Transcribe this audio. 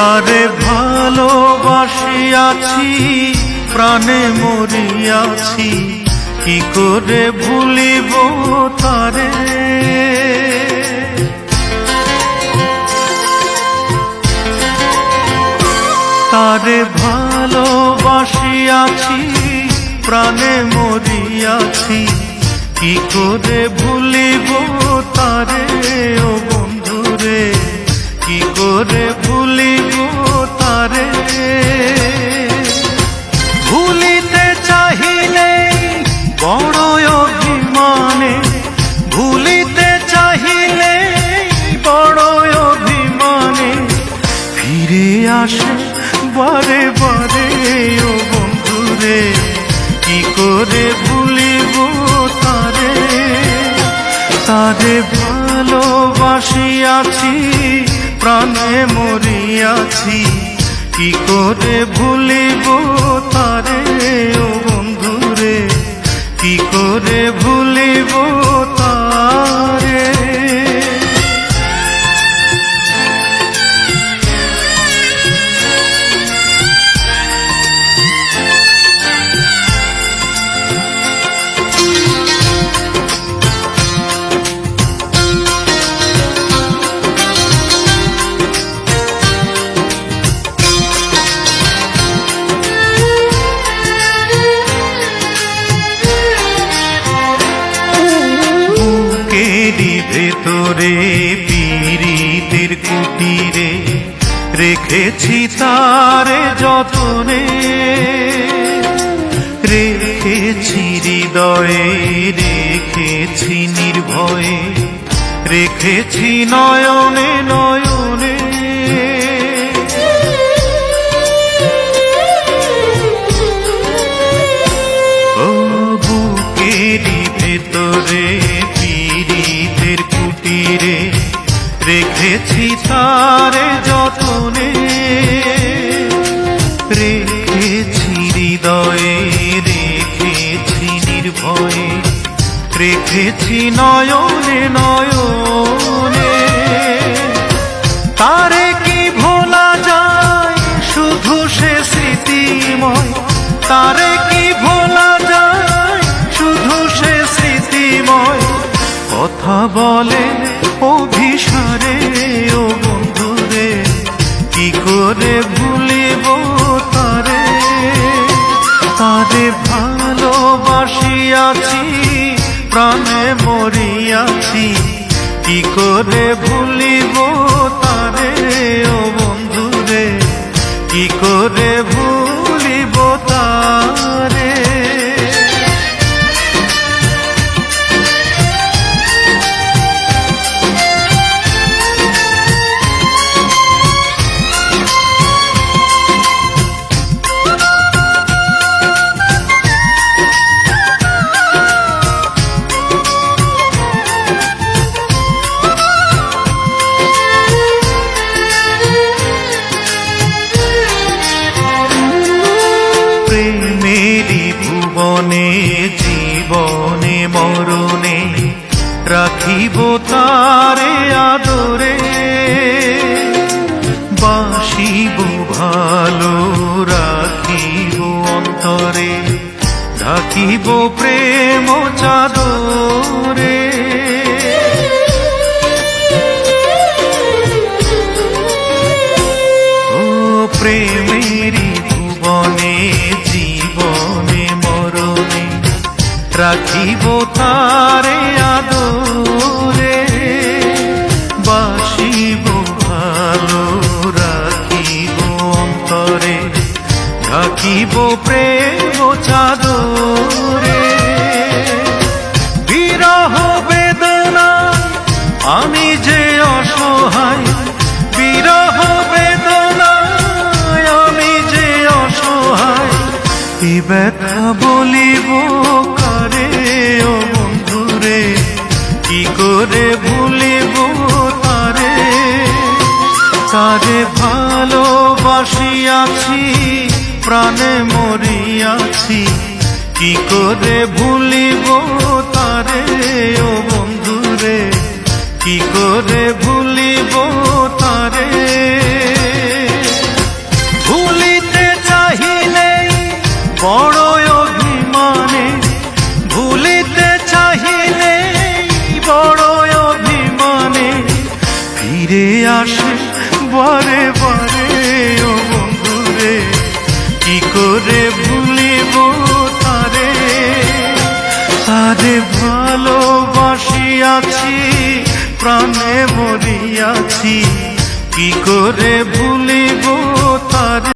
তারে ভালোবাসিয়াছি প্রাণে মরিয়াছি, কি করে ভুলিব তারে। তারে ভালোবাসিয়াছি প্রাণে মরিয়াছি, কি করে ভুলিব তারে ও বন্ধুরে, কি করে ভুলিব তারে। ভুলিতে চাহিলে বড় অভিমানে, ভুলিতে চাহিলে বড় অভিমানে, ফিরে আসে বারে বারে ও বন্ধুরে, কি করে ভুলিব তারে। তারে ভালোবাসিয়াছি প্রাণে মরিয়াছি, কি করে ভুলিব তারে ও বন্ধুরে, কি করে ভুলিব তারে। ভেতরে পীড়িতের কুটিরে রেখেছি তারে যতনে, রেখেছি হৃদয়ে, রেখেছি নির্ভয়ে, রেখেছি নয়নে নয়নে। ও বুকেরই ভেতরে পীড়িতের কুটিরে রেখেছি তারে যতনে, রেখেছি হৃদয়ে, রেখেছি নির্ভয়ে, রেখেছি নয়নে নয়নে। তারে কি ভোলা যায় শুধু সে স্মৃতিময়, তারে কি ভোলা যায় শুধু সে স্মৃতিময়। কথা বলে অভিসারে ও বন্ধুরে, কি করে ভুলিব তারে। তারে ভালোবাসিয়াছি প্রাণে মরিয়াছি, কি করে ভুলিব তারে ও বন্ধুরে, কি করে ভুলিব তারে। ভুবনে জীবনে মরণে রাখিব তারে আদরে, বাসিব ভালো রাখিব অন্তরে, ঢাকিব প্রেম চাদরে। ও প্রেমেরই ভুবনে জীবনে মরণে রাখিব তারে আদরে, বাসিব ভালো রাখিব অন্তরে, ঢাকিব প্রেম চাদরে। বিরহ বেদনা আমি যে অসহায়, বিরহ বেদনা আমি যে অসহায়, এই ব্যথা বলিব কারে ও বন্ধুরে, কি করে ভুলিব তারে। তারে ভালোবাসিয়াছি প্রাণে মরিয়াছি, কি করে ভুলিব তারে ও বন্ধুরে, কি করে ভুলিব তারে। ফিরে আসে বারে বারে ও বন্ধুরে, কি করে ভুলিব তারে। তারে ভালোবাসিয়াছি, প্রাণে মরিয়াছি, কি করে ভুলিব